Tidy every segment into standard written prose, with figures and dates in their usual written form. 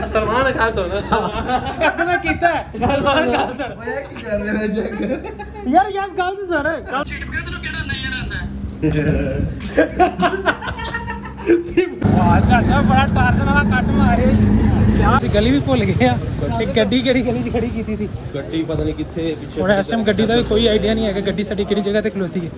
सलमान गल सुन सलमान मैं कीता सलमान गल सुन ओए की कर रहे हो जग यार यार गल तो सुन गल ਸਿੱਟੇ ਤੈਨੂੰ ਕਿਹੜਾ ਨਹੀਂ ਰਹਿੰਦਾ वाह चाचा बड़ा टार्जन वाला कट मारे यार गली भी भुल गए ते गड्डी केड़ी गली च खड़ी कीती सी ਗੱਡੀ ਪਤਾ ਨਹੀਂ ਕਿੱਥੇ ਪਿੱਛੇ ਹੁਣ ਇਸ ਟਾਈਮ ਗੱਡੀ ਦਾ ਵੀ ਕੋਈ ਆਈਡੀਆ ਨਹੀਂ ਹੈ ਕਿ ਗੱਡੀ ਸਾਡੀ ਕਿਹੜੀ ਜਗ੍ਹਾ ਤੇ ਖਲੋਤੀ ਹੈ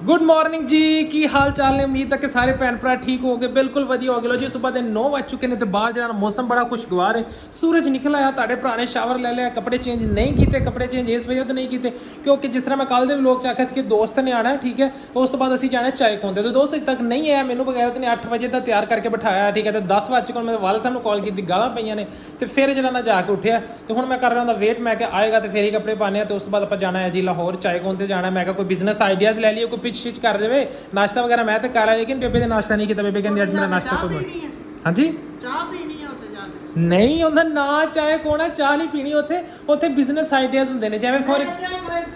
ਗੁੱਡ ਮਾਰਨਿੰਗ ਜੀ ਕੀ ਹਾਲ ਚਾਲ ਨੇ ਉਮੀਦ ਹੈ ਕਿ ਸਾਰੇ ਭੈਣ ਭਰਾ ਠੀਕ ਹੋਗੇ ਬਿਲਕੁਲ ਵਧੀਆ ਹੋ ਗਏ ਲੋ ਜੀ ਸਵੇਰ ਦੇ 9 ਵਜ ਚੁੱਕੇ ਨੇ ਤੇ ਬਾਹਰ ਜਿਹੜਾ ਮੌਸਮ ਬੜਾ ਖੁਸ਼ਗਵਾਰ ਹੈ ਸੂਰਜ ਨਿਕਲ ਆਇਆ ਤੁਹਾਡੇ ਭਰਾ ਨੇ ਸ਼ਾਵਰ ਲੈ ਲਿਆ ਕੱਪੜੇ ਚੇਂਜ ਨਹੀਂ ਕੀਤੇ ਕੱਪੜੇ ਚੇਂਜ ਇਸ ਵਜ੍ਹਾ ਤੋਂ ਨਹੀਂ ਕੀਤੇ ਕਿਉਂਕਿ ਜਿਸ ਤਰ੍ਹਾਂ ਮੈਂ ਕੱਲ ਦੇ ਵਲੋਗ ਚ ਆਖਿਆ ਸੀ ਕਿ ਦੋਸਤ ਨੇ ਆਣਾ ਠੀਕ ਹੈ ਉਸ ਤੋਂ ਬਾਅਦ ਅਸੀਂ ਜਾਣਾ ਚਾय ਕੋਂਦੇ ਤੇ ਦੋਸਤ ਅਜੇ ਤੱਕ ਨਹੀਂ ਆਇਆ ਮੈਨੂੰ ਬਗੈਰ ਤੇ 8 ਵਜੇ ਦਾ ਤਿਆਰ ਕਰਕੇ ਬਿਠਾਇਆ ਠੀਕ ਹੈ ਤੇ 10 ਵਜੇ ਕੋਲ ਮੈਂ ਵਾਲ ਸਾਹਿਬ ਨੂੰ ਕਾਲ ਕੀਤੀ ਗਾਲਾਂ ਪਈਆਂ ਨੇ ਤੇ ਫਿਰ ਜਿਹੜਾ ਨਾ ਜਾ ਕੇ ਉੱਠਿਆ ਤੇ ਹੁਣ ਮੈਂ ਕਰ ਰਿਹਾ ਹੁੰਦਾ ਵੇਟ ਮੈਂ ਕਿ ਆਏਗਾ ਤੇ ਫਿਰ ਹੀ ਕੱਪੜੇ ਪਾਣੇ ਆ ਤੇ ਉਸ ਤੋਂ ਬਾਅਦ ਆਪਾਂ ਜਾਣਾ ਹੈ ਜੀ ਲਾਹੌਰ ਚਾय ਕੋਂਦੇ ਜਾਣਾ ਮੈਂ ਕਿਹਾ ਕੋਈ ਬਿਜ਼ਨਸ ਆਈਡੀਆਜ਼ ਲੈ ਲਈਏ ਕੋਈ ਪਿਚ ਸ਼ਿਚ ਕਰ ਦੇਵੇ नाश्ता वगैरह मैं तो करा लेकिन बेबे ने नाश्ता नहीं किया बेबे कहंदी आज मेरा नाश्ता कोई हां जी ਚਾਹ ਪੀਣੀ ਆ ਉੱਤੇ ਜਾ ਕੇ नहीं ਉਹਦਾ ਨਾ ਚਾਹੇ ਕੋਣਾ ਚਾਹ ਨਹੀਂ ਪੀਣੀ ਉੱਥੇ ਉੱਥੇ ਬਿਜ਼ਨਸ ਆਈਡੀਆਜ਼ ਹੁੰਦੇ ਨੇ ਜਿਵੇਂ ਫੋਰ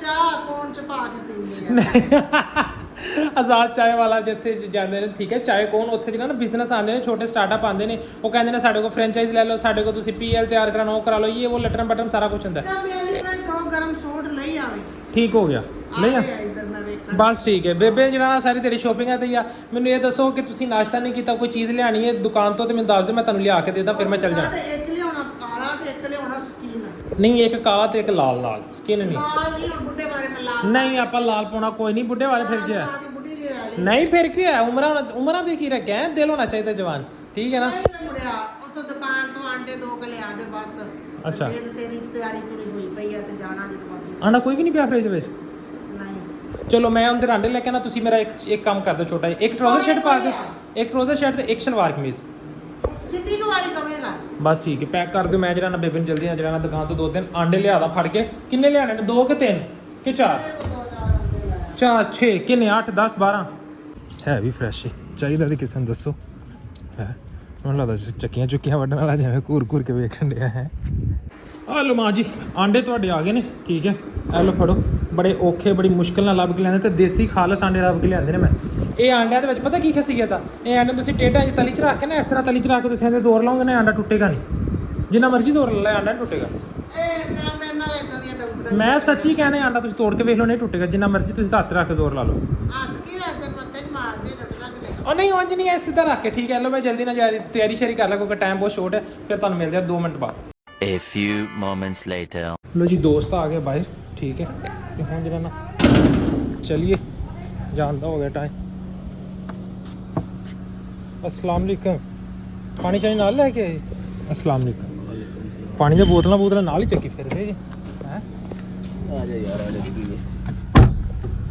ਚਾਹ ਕੌਣ ਚ ਪਾ ਕੇ ਪੀਂਦੇ ਆ ਆਜ਼ਾਦ ਚਾय ਵਾਲਾ ਜਿੱਥੇ ਜਾਂਦੇ ਨੇ ਠੀਕ ਹੈ ਚਾय ਕੋਣ ਉੱਥੇ ਜਿਹੜਾ ਨਾ ਬਿਜ਼ਨਸ ਆਉਂਦੇ ਨੇ ਛੋਟੇ ਸਟਾਰਟਅਪ ਆਉਂਦੇ ਨੇ ਉਹ ਕਹਿੰਦੇ ਨੇ ਸਾਡੇ ਕੋਲ ਫਰੈਂਚਾਈਜ਼ ਲੈ ਲਓ ਸਾਡੇ ਕੋਲ ਤੁਸੀਂ ਪੀਐਲ ਤਿਆਰ ਕਰਾਣਾ ਉਹ ਕਰਾ ਲਓ ਇਹ ਉਹ ਲਟਰਮ ਬਟਰਮ ਸਾਰਾ ਕੁਝ ਹੁੰਦਾ ਜਾਂ ਮੇਰੀ ਫਰੈਂਡ ਦੋ ਗਰਮ ਸੂਟ ਲਈ ਆਵੇ ਠੀਕ ਹੋ ਗਿਆ ਨਹੀਂ ਆ ਇੱਧਰ ਮੈਂ ਵੇਖਾਂ ਬਸ ਠੀਕ ਹੈ ਬੇਬੇ ਜਿਹੜਾ ਨਾ ਸਾਰੀ ਤੇਰੀ ਸ਼ੋਪਿੰਗ ਹੈ ਤੇ ਆ ਮੈਨੂੰ ਇਹ ਦੱਸੋ ਕਿ ਤੁਸੀਂ ਨਾਸ਼ਤਾ ਨਹੀਂ ਕੀਤਾ ਕੋਈ ਚੀਜ਼ ਲਿਆਣੀ ਹੈ ਦੁਕਾਨ ਤੋਂ ਤੇ ਮੈਨੂੰ ਦੱਸ ਦਿਓ ਮੈਂ ਤੁਹਾਨੂੰ ਲਿਆ ਕੇ ਦੇਦਾ ਫਿਰ ਮੈਂ ਚੱਲ ਜਾਣਾ ਇੱਕ ਲਿਆਉਣਾ ਕਾਲਾ ਤੇ ਇੱਕ ਲਿਆਉਣਾ ਸਕੀਨ ਨਹੀਂ ਇੱਕ ਕਾਲਾ ਤੇ ਇੱਕ ਲਾਲ ਲਾਲ ਸਕਿਨ ਨਹੀਂ ਲਾਲ ਨਹੀਂ ਹੁਣ ਬੁੱਢੇ ਬਾਰੇ ਮੈਂ ਲਾਲ ਨਹੀਂ ਆਪਾਂ ਲਾਲ ਪਾਉਣਾ ਕੋਈ ਨਹੀਂ ਬੁੱਢੇ ਵਾਲੇ ਫਿਰ ਕੀ ਹੈ ਦੀ ਬੁੱਢੀ ਲੈ ਆਲੀ ਨਹੀਂ ਫਿਰ ਕੀ ਹੈ ਉਮਰਾਂ ਦੇ ਕੀ ਰੱਖਿਆ ਦਿਲ ਹੋਣਾ ਚਾਹੀਦਾ ਜਵਾਨ ਠੀਕ ਹੈ ਨਾ ਨਹੀਂ ਮੁੜਿਆ ਉੱਥੋਂ ਦੁਕਾਨ ਤੋਂ ਆਂਡੇ ਦੋ ਕੇ ਲਿਆ ਦੇ ਬਸ ਅੱਛਾ ਫਿਰ ਤੇਰੀ ਤਿਆਰੀ ਪੂਰੀ ਹੋਈ ਪਈ ਆ ਤੇ ਜਾਣਾ ਜਦੋਂ ਮਰਜ਼ੀ ਆਂਡਾ ਕੋਈ ਵੀ ਨਹੀਂ ਪਿਆ ਫ੍ਰਿਜ ਦੇ ਵਿੱਚ ਨਹੀਂ ਚਲੋ ਮੈਂ ਉਹਦੇ ਆਂਡੇ ਲੈ ਕੇ ਆਣਾ ਤੁਸੀਂ ਮੇਰਾ ਇੱਕ ਕੰਮ ਕਰ ਦਿਓ ਛੋਟਾ ਜਿਹਾ ਇੱਕ ਟਰਾਊਜ਼ਰ ਸ਼ਰਟ ਪਾ ਕੇ ਇੱਕ ਟਰਾਊਜ਼ਰ ਸ਼ਰਟ ਤੇ ਇੱਕ ਸਲਵਾਰ ਕਮੀਜ਼ ਕਿੰਨੀ ਕੁ ਵਾਰੀ ਕਵੇਂਗਾ ਬਸ ਠੀਕ ਹੈ ਪੈਕ ਕਰ ਦਿਓ ਮੈਂ ਜਿਹੜਾ ਨਾ ਬੇਬੇ ਨੂੰ ਜਲਦੀ ਆ ਜਿਹੜਾ ਨਾ ਦੁਕਾਨ ਤੋਂ 2-3 ਆਂਡੇ ਲਿਆਦਾ ਫੜ ਕੇ ਕਿੰਨੇ ਲਿਆਣੇ ਨੇ 2 ਕਿ 3 ਕਿ 4 4 6 ਕਿੰਨੇ 8 10 12 ਹੈ ਵੀ ਫਰੈਸ਼ ਚਾਹੀਦਾ ਤੇ ਕਿਸੇ ਨੂੰ ਦੱਸੋ ਹੈ ਮੈਨੂੰ ਲੱਗਦਾ ਚੱਕੀਆਂ ਚੁੱਕੀਆਂ ਵੱਢਣ ਵਾਲਾ ਜਿਵੇਂ ਘੂਰ ਕੇ ਵੇਖਣ ਡਿਆ ਹੈ ਆ ਲਓ ਮਾਂ ਜੀ ਆਂਡੇ ਤੁਹਾਡੇ ਆ ਗਏ ਨੇ ਠੀਕ ਹੈ ਇਹ ਲਓ ਫੜੋ ਬੜੇ ਔਖੇ ਬੜੀ ਮੁਸ਼ਕਿਲ ਨਾਲ ਲੱਭ ਕੇ ਲਿਆਂਦੇ ਤੇ ਦੇਸੀ ਖਾਲਸ ਆਂਡੇ ਲੱਭ ਕੇ ਲਿਆਂਦੇ ਨੇ ਮੈਂ ਇਹ ਆਂਡਿਆਂ ਦੇ ਵਿੱਚ ਪਤਾ ਕੀ ਖਸੀਅਤ ਆ ਇਹ ਆਂਡੇ ਤੁਸੀਂ ਟੇਢਾਂ 'ਚ ਤਲੀ 'ਚ ਰੱਖ ਕੇ ਨਾ ਇਸ ਤਰ੍ਹਾਂ ਤਲੀ 'ਚ ਰੱਖ ਕੇ ਤੁਸੀਂ ਇਹਦੇ ਜ਼ੋਰ ਲਾਓਗੇ ਨਾ ਆਂਡਾ ਟੁੱਟੇਗਾ ਨਹੀਂ ਜਿੰਨਾ ਮਰਜ਼ੀ ਜ਼ੋਰ ਲਾ ਲੈ ਆਂਡਾ ਟੁੱਟੇਗਾ ਇਹ ਨਾ ਮੇਰੇ ਨਾਲ ਇਦਾਂ ਦੀਆਂ ਡਾਕਟਰ ਮੈਂ ਸੱਚੀ ਕਹਿੰਦਾ ਆਂਡਾ ਤੁਸੀਂ ਤੋੜ ਕੇ ਵੇਖ ਲਓ ਨਹੀਂ ਟੁੱਟੇਗਾ ਜਿੰਨਾ ਮਰਜ਼ੀ ਤੁਸੀਂ ਹੱਥ ਰੱਖ ਕੇ ਜ਼ੋਰ ਲਾ ਲਓ ਹੱਥ ਕੀ ਲੱਗਦੇ ਪੱਤੇ ਚ ਮਾਰਦੇ ਟੁੱਟਦਾ ਕਿ ਨਹੀਂ ਉਹ ਨਹੀਂ ਉਂਝ ਨਹੀਂ ਐ ਸਿੱਧਾ ਰੱਖ ਕੇ ਠੀਕ ਹੈ ਲਓ ਮੈਂ ਜਲਦੀ ਨਾਲ ਤਿਆਰੀ ਸ਼ੇਰੀ ਕਰ ਲਾ ਕਿਉਂਕਿ ਟਾਈਮ ਬਹੁਤ ਸ਼ੋਰਟ ਹੈ ਫਿਰ ਤੁਹਾਨੂੰ ਮਿਲਦੇ ਆ 2 ਮਿੰਟ ਬਾਅਦ A few moments later. ਲੋ ਜੀ ਦੋਸਤ ਆ ਗਏ ਬਾਹਰ ਠੀਕ ਹੈ ਤੇ ਹੁਣ ਜਿਹੜਾ ਨਾ ਚਲਿਏ ਜਾਂਦਾ ਹੋ ਗਿਆ ਟਾਈਮ अस्सलाम वालेकुम पानी चाहिए नाल लेके आए अस्सलाम वालेकुम पानी दी बोतलां नाल ही चक्की फिर जी हैं ਆ ਜਾ ਯਾਰ ਆ ਜਾ ਕੀ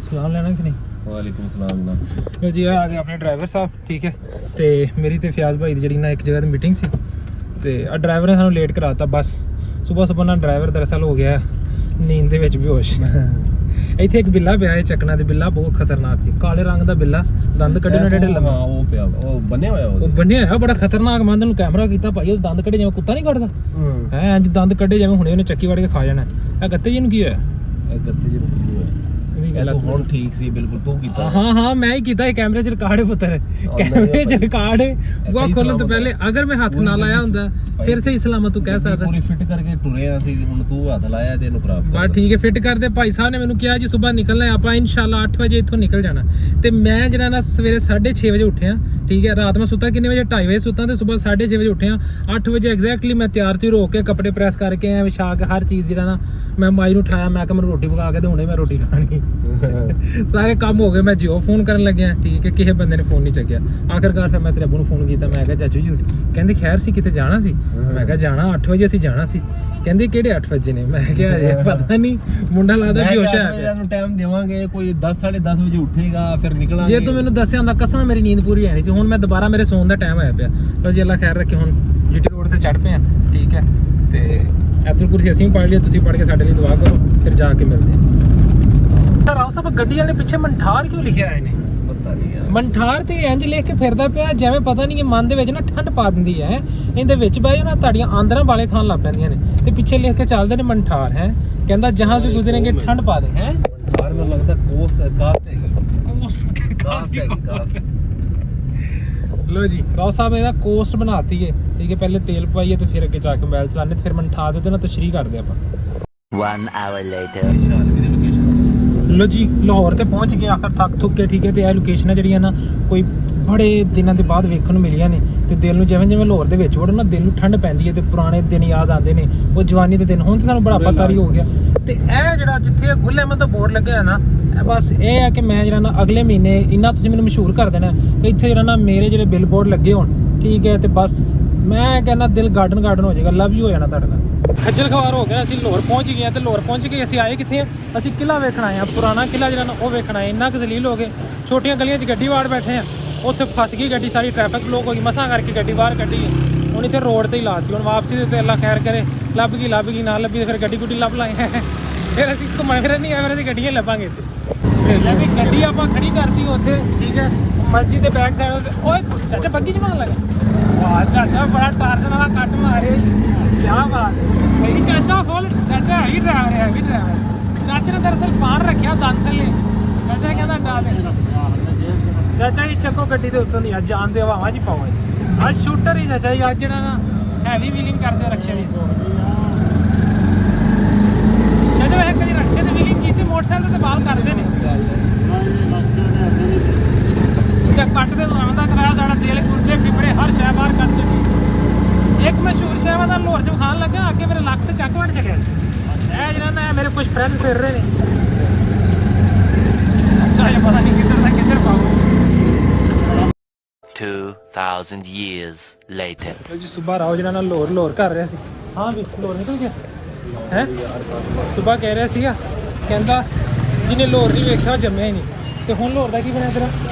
सलाम लेना कि नहीं ਵਾਲੇਕੁਮ ਸਲਾਮ ਨਾ ਲੋ ਜੀ ਆ ਗਏ ਆਪਣੇ ਡਰਾਈਵਰ ਸਾਹਿਬ ਠੀਕ ਹੈ ਤੇ ਮੇਰੀ ਤੇ ਫਿਆਜ਼ ਭਾਈ ਦੀ ਜਿਹੜੀ ਨਾ ਇੱਕ ਜਗ੍ਹਾ ਤੇ ਮੀਟਿੰਗ ਸੀ ਤੇ ਆ ਡਰਾਈਵਰ ਨੇ ਸਾਨੂੰ ਲੇਟ ਕਰਾਤਾ ਬਸ ਸਵੇਰ ਨਾ ਡਰਾਈਵਰ ਦਰਅਸਲ ਹੋ ਗਿਆ ਨੀਂਦ ਦੇ ਵਿੱਚ ਬੇਹੋਸ਼ ਇੱਥੇ ਇੱਕ ਬਿੱਲਾ ਪਿਆ ਹੈ ਚੱਕਣਾ ਤੇ ਬਿੱਲਾ ਬਹੁਤ ਖਤਰਨਾਕ ਜੀ ਕਾਲੇ ਰੰਗ ਦਾ ਬਿੱਲਾ ਦੰਦ ਕੱਢੇ ਨੇ ਡੇਢੇ ਲੰਮਾ ਹਾਂ ਉਹ ਪਿਆ ਉਹ ਬੰਨਿਆ ਹੋਇਆ ਉਹ ਬੰਨਿਆ ਹੋਇਆ ਬੜਾ ਖਤਰਨਾਕ ਮੈਂ ਉਹਨੂੰ ਕੈਮਰਾ ਕੀਤਾ ਭਾਈ ਉਹ ਦੰਦ ਕੱਢੇ ਜਿਵੇਂ ਕੁੱਤਾ ਨਹੀਂ ਕੱਢਦਾ ਹੈ ਇੰਜ ਦੰਦ ਕੱਢੇ ਜਿਵੇਂ ਹੁਣੇ ਉਹਨੇ ਚੱਕੀ ਵੜ ਕੇ ਖਾ ਜਾਣਾ ਇਹ ਗੱਤੇ ਜੀ ਨੂੰ ਕੀ ਹੋਇਆ ਇਹ ਗੱਤੇ ਜਿਹਨੂੰ ਕੀ ਹੋਇਆ ਇਹ ਤਾਂ ਹੁਣ ਠੀਕ ਸੀ ਬਿਲਕੁਲ ਤੂੰ ਕੀਤਾ ਹਾਂ ਮੈਂ ਹੀ ਕੀਤਾ ਇਹ ਕੈਮਰੇ 'ਚ ਰਿਕਾਰਡ ਹੈ ਪੁੱਤਰ ਕੈਮਰੇ 'ਚ ਰਿਕਾਰਡ ਹੈ ਬੁਆ ਖੋਲਣ ਤੋਂ ਪਹਿਲੇ ਅਗਰ ਮੈਂ ਹੱਥ ਨਾ ਲਾਇਆ ਹੁੰਦਾ ਫਿਰ ਸਹੀ ਸਲਾਮਤ ਤੂੰ ਕਹਿ ਸਕਦਾ ਪੂਰੀ ਫਿੱਟ ਕਰਕੇ ਟੁਰੇ ਆ ਸੀ ਹੁਣ ਤੂੰ ਹੱਥ ਲਾਇਆ ਤੇ ਇਹਨੂੰ ਖਰਾਬ ਬਸ ਠੀਕ ਹੈ ਫਿੱਟ ਕਰਦੇ ਭਾਈ ਸਾਹਿਬ ਨੇ ਮੈਨੂੰ ਕਿਹਾ ਜੀ ਸਵੇਰ ਨਿਕਲਣਾ ਹੈ ਆਪਾਂ ਇਨਸ਼ਾਅੱਲਾ 8 ਵਜੇ ਇੱਥੋਂ ਨਿਕਲ ਜਾਣਾ ਤੇ ਮੈਂ ਜਿਹੜਾ ਨਾ ਸਵੇਰੇ 6:30 ਵਜੇ ਉੱਠਿਆ ਠੀਕ ਹੈ ਰਾਤ ਮੈਂ ਸੁੱਤਾ ਕਿੰਨੇ ਵਜੇ 2:30 ਵਜੇ ਸੁੱਤਾ ਤੇ ਸਵੇਰ 6:30 ਵਜੇ ਉੱਠਿਆ 8 ਵਜੇ ਐਗਜ਼ੈਕਟਲੀ ਮੈਂ ਤਿਆਰ ਹੋ ਕੇ ਕੱਪੜੇ ਪ੍ਰੈਸ ਕਰਕੇ ਆਇਆ ਵਿਛਾ ਕੇ ਹਰ ਚੀਜ਼ ਜਿਹੜਾ ਨਾ ਮੈਂ ਮਾਈ ਨੂੰ ਉਠਾਇਆ ਮੈਂ ਕਿਹਾ ਮੈਨੂੰ ਰੋਟੀ ਪਕਾ ਕੇ ਤੇ ਹੁਣੇ ਮੈਂ ਰੋਟੀ ਖਾਣੀ ਸਾਰੇ ਕੰਮ ਹੋ ਗਏ ਮੈਂ ਜਿਓ ਫੋਨ ਕਰਨ ਲੱਗਿਆ ਠੀਕ ਹੈ ਕਿਸੇ ਬੰਦੇ ਨੇ ਫੋਨ ਨਹੀਂ ਚੱਕਿਆ ਆਖਰਕਾਰ ਫਿਰ ਮੈਂ ਤੇਰੇ ਅੱਬੂ ਨੂੰ ਫੋਨ ਕੀਤਾ ਮੈਂ ਕਿਹਾ ਚਾਚੂ ਜੀ ਕਹਿੰਦੇ ਖੈਰ ਸੀ ਕਿਤੇ ਜਾਣਾ ਸੀ ਮੈਂ ਕਿਹਾ ਜਾਣਾ 8 ਵਜੇ ਅਸੀਂ ਜਾਣਾ ਸੀ ਕਹਿੰਦੇ ਕਿਹੜੇ 8 ਵਜੇ ਨੇ ਮੈਂ ਕਿਹਾ ਅਜੇ ਪਤਾ ਨਹੀਂ ਮੁੰਡਾ ਲੱਗਦਾ ਬੇਹੋਸ਼ ਹੈ ਨੂੰ ਟਾਈਮ ਦੇਵਾਂਗੇ ਕੋਈ 10 10:30 ਵਜੇ ਉੱਠੇਗਾ ਫਿਰ ਨਿਕਲਾਂਗੇ ਜੇ ਤੂੰ ਮੈਨੂੰ ਦੱਸਿਆ ਹੁੰਦਾ ਕਸਮ ਮੇਰੀ ਨੀਂਦ ਪੂਰੀ ਆਣੀ ਸੀ ਹੁਣ ਮੈਂ ਦੁਬਾਰਾ ਮੇਰੇ ਸੌਣ ਦਾ ਟਾਈਮ ਆਇਆ ਪਿਆ ਲੋ ਜੀ ਅੱਲਾ ਖੈਰ ਰੱਖੇ ਹੁਣ ਜੀਟੀ ਰੋਡ ਤੇ ਚੜ ਪਏ ਆ ਠੀਕ ਹੈ ਤੇ ਐਤਲ ਕੁਰਸੀ ਅਸੀਂ ਪੜ੍ਹ ਲਿਆ ਤੁਸੀਂ ਪੜ੍ਹ ਕੇ ਸਾਡੇ ਲਈ ਦੁਆ ਕਰੋ ਫਿਰ ਜਾ ਕੇ ਮਿਲਦੇ ਆ ਰਾਓ ਸਾਹਿਬ ਗੱਡੀ ਵਾਲੇ ਪਿੱਛੇ ਮੰਠਾਰ ਕਿਉਂ ਲਿਖਿਆ ਆਏ ਨੇ ਪਤਾ ਨਹੀਂ ਯਾਰ ਮੰਠਾਰ ਤੇ ਇੰਜ ਲਿਖ ਕੇ ਫਿਰਦਾ ਪਿਆ ਜਿਵੇਂ ਪਤਾ ਨਹੀਂ ਕਿ ਮਨ ਦੇ ਵਿੱਚ ਨਾ ਠੰਡ ਪਾ ਦਿੰਦੀ ਹੈ ਇਹਦੇ ਵਿੱਚ ਬਹਿ ਨਾ ਤੁਹਾਡੀਆਂ ਆਂਦਰਾਂ ਵਾਲੇ ਖਾਣ ਲੱਗ ਪੈਂਦੀਆਂ ਨੇ ਤੇ ਪਿੱਛੇ ਲਿਖ ਕੇ ਚੱਲਦੇ ਨੇ ਮੰਠਾਰ ਹੈ ਕਹਿੰਦਾ ਜਹਾਂ ਸੇ ਗੁਜ਼ਰੇਂਗੇ ਠੰਡ ਪਾ ਦੇ ਹੈ ਯਾਰ ਮੈਨੂੰ ਲੱਗਦਾ ਕਾਸਟ ਹੈਗੀ लो जी राव साहब ने ना कोस्ट बनाती है ठीक है पहले तेल पवाइए तो फिर अगे जाके मोबाइल चलाने फिर मैं ठा देते ना तशरीह करते ਆਪਾਂ 1 hour later. ਲੋ ਜੀ ਲਾਹੌਰ ਤੇ ਪਹੁੰਚ ਗਏ ਆਖਰ ਥੱਕ ਥੁੱਕ ਕੇ ਠੀਕ ਹੈ ਤੇ ਇਹ ਲੋਕੇਸ਼ਨਾਂ ਜਿਹੜੀਆਂ ਨਾ ਕੋਈ ਬੜੇ ਦਿਨਾਂ ਦੇ ਬਾਅਦ ਵੇਖਣ ਨੂੰ ਮਿਲੀਆਂ ਨੇ ਤੇ ਦਿਲ ਨੂੰ ਜਿਵੇਂ ਜਿਵੇਂ ਲਾਹੌਰ ਦੇ ਵਿੱਚ ਵੜੋ ਨਾ ਦਿਲ ਨੂੰ ਠੰਡ ਪੈਂਦੀ ਹੈ ਤੇ ਪੁਰਾਣੇ ਦਿਨ ਯਾਦ ਆਉਂਦੇ ਨੇ ਉਹ ਜਵਾਨੀ ਦੇ ਦਿਨ ਹੁਣ ਤਾਂ ਸਾਨੂੰ ਬੜਾ ਪਤਾਰੀ ਹੋ ਗਿਆ ਤੇ ਇਹ ਜਿਹੜਾ ਜਿੱਥੇ ਗੁੱਲ ਅਹਿਮਦ ਦਾ ਬੋਰਡ ਲੱਗਿਆ ਹੈ ਨਾ ਇਹ ਬਸ ਇਹ ਹੈ ਕਿ ਮੈਂ ਜਿਹੜਾ ਨਾ ਅਗਲੇ ਮਹੀਨੇ ਇੰਨਾ ਤੁਸੀਂ ਮੈਨੂੰ ਮਸ਼ਹੂਰ ਕਰ ਦੇਣਾ ਇੱਥੇ ਜਿਹੜਾ ਨਾ ਮੇਰੇ ਜਿਹੜੇ ਬਿਲ ਬੋਰਡ ਲੱਗੇ ਹੋਣ ਠੀਕ ਹੈ ਤੇ ਬਸ ਮੈਂ ਕਹਿੰਦਾ ਦਿਲ ਗਾਰਡਨ ਹੋ ਜਾਏਗਾ ਲਵ ਯੂ ਹੋ ਜਾਣਾ ਤੁਹਾਡੇ ਨਾਲ ਖੱਜਲ ਖਵਾਰ ਹੋ ਗਿਆ ਅਸੀਂ ਲਾਹੌਰ ਪਹੁੰਚ ਗਏ ਹਾਂ ਤੇ ਲਾਹੌਰ ਪਹੁੰਚ ਕੇ ਅਸੀਂ ਆਏ ਕਿੱਥੇ ਆ ਅਸੀਂ ਕਿਲਾ ਵੇਖਣ ਆਏ ਆ ਪੁਰਾਣਾ ਕਿਲਾ ਜਿਹੜਾ ਨਾ ਉਹ ਵੇਖਣ ਆਏ ਇੰਨਾ ਕੁ ਜ਼ਲੀਲ ਹੋ ਗਏ ਛੋਟੀਆਂ ਗਲੀਆਂ 'ਚ ਗੱਡੀ ਵਾੜ ਬੈਠੇ ਆ ਉੱਥੇ ਫਸ ਗਈ ਗੱਡੀ ਸਾਰੀ ਟ੍ਰੈਫਿਕ ਬਲੌਕ ਹੋ ਗਈ ਮਸਾਂ ਕਰਕੇ ਗੱਡੀ ਬਾਹਰ ਕੱਢੀ ਹੁਣ ਇੱਥੇ ਰੋਡ ਤੇ ਹੀ ਲਾਤੀ ਹੁਣ ਵਾਪਸੀ ਦੇ ਤੇ ਅੱਲਾ ਖੈਰ ਕਰੇ ਲੱਭ ਗਈ ਨਾ ਲੱਭੀ ਤੇ ਫਿਰ ਗੱਡੀ ਗੁੱਡੀ ਲੱਭ ਲਾਏ ਫਿਰ ਅਸੀਂ ਘੁੰਮਣ ਫਿਰਨ ਨਹੀਂ ਆਏ ਫਿਰ ਅਸੀਂ ਗੱਡੀਆਂ ਲੱਭਾਂਗੇ ਇੱਥੇ ਲੈ ਵੀ ਗੱਡੀ ਆਪਾਂ ਖੜੀ ਕਰਤੀ ਉੱਥੇ ਠੀਕ ਹੈ ਮਸਜਿਦ ਦੇ ਬੈਕ ਸਾਈਡ ਓਏ ਚਾਚਾ ਬੱਗੀ ਜਮਾਨ ਲੱਗਾ ਵਾਹ ਚਾਚਾ ਬੜਾ ਟਾਰਜਨ ਵਾਲਾ ਕੱਟ ਮਾਰੇ ਕਿਆ ਬਾਤ ਮੇਰੀ ਚਾਚਾ ਫੁੱਲ ਚਾਚਾ ਹੈ ਹੀ ਡਰਾਈਵਰ ਚਾਚੇ ਨੇ ਦਰਅਸਲ ਬਾਹਰ ਰੱਖਿਆ ਦੰਦ ਥੱਲੇ ਚਾਚਾ ਕਹਿੰਦਾ ਡਾ ਦੇ ਚਾਚਾ ਜੀ ਚੱਕੋ ਗੱਡੀ ਦੇ ਉੱਤੋਂ ਦੀ ਅੱਜ ਜਾਣ ਦੇ ਹਵਾਵਾਂ 'ਚ ਹੀ ਪਾਓ ਅੱਜ ਸ਼ੂਟਰ ਹੀ ਚਾਚਾ ਜੀ ਅੱਜ ਜਿਹੜਾ ਨਾ ਹੈਵੀ ਵੀਲਿੰਗ ਕਰਦੇ ਰਕਸ਼ੇ ਦੀ ਚਾਚਾ ਇਹ ਕਦੀ ਰਕਸ਼ੇ ਤੇ ਵੀਲਿੰਗ ਕੀਤੀ ਮੋਟਰਸਾਈਕਲ ਤੇ ਬਾਲ ਕਰਦੇ ਨੇ ਅੱਛਾ ਕੱਟ ਦੇ ਦੁਕਾਨ ਦਾ ਕਿਰਾਇਆ ਸਾਡਾ ਤੇਲ ਕੁਰਦੇ ਫਿਪੜੇ ਹਰ ਸ਼ੈ ਬਾਹਰ ਕੱਟ ਦਿੱਤੀ ਇੱਕ ਮਸ਼ਹੂਰ ਸ਼ਹਿਰ ਦਾ ਲਾਹੌਰ 'ਚ ਖਾਣ ਲੱਗਾ ਅੱਗੇ ਮੇਰੇ ਲੱਕ ਤੇ ਚੱਕ ਵੜ ਚਲਿਆ ਇਹ ਜਿਹੜਾ ਨਾ ਮੇਰੇ ਕੁਝ ਫਰੈਂਡ ਫਿਰ ਰਹੇ ਨੇ ਅੱਛਾ ਇਹ ਪਤਾ ਨਹੀਂ ਕਿੱਧਰ ਪਾਉ 2000 years later. ਜੀ ਸੁਬਾ ਰਾਓ ਜਿਹੜਾ ਨਾ ਲਾਹੌਰ ਕਰ ਰਿਹਾ ਸੀ ਹਾਂ ਵੀ ਲਾਹੌਰ ਨਿਕਲ ਗਿਆ ਹੈ ਸੁਬਾ ਕਹਿ ਰਿਹਾ ਸੀਗਾ ਕਹਿੰਦਾ ਜਿਹਨੇ ਲਾਹੌਰ ਨਹੀਂ ਵੇਖਿਆ ਉਹ ਜੰਮਿਆ ਹੀ ਨਹੀਂ ਤੇ ਹੁਣ ਲਾਹੌਰ ਦਾ ਕੀ ਬਣਿਆ ਤੇਰਾ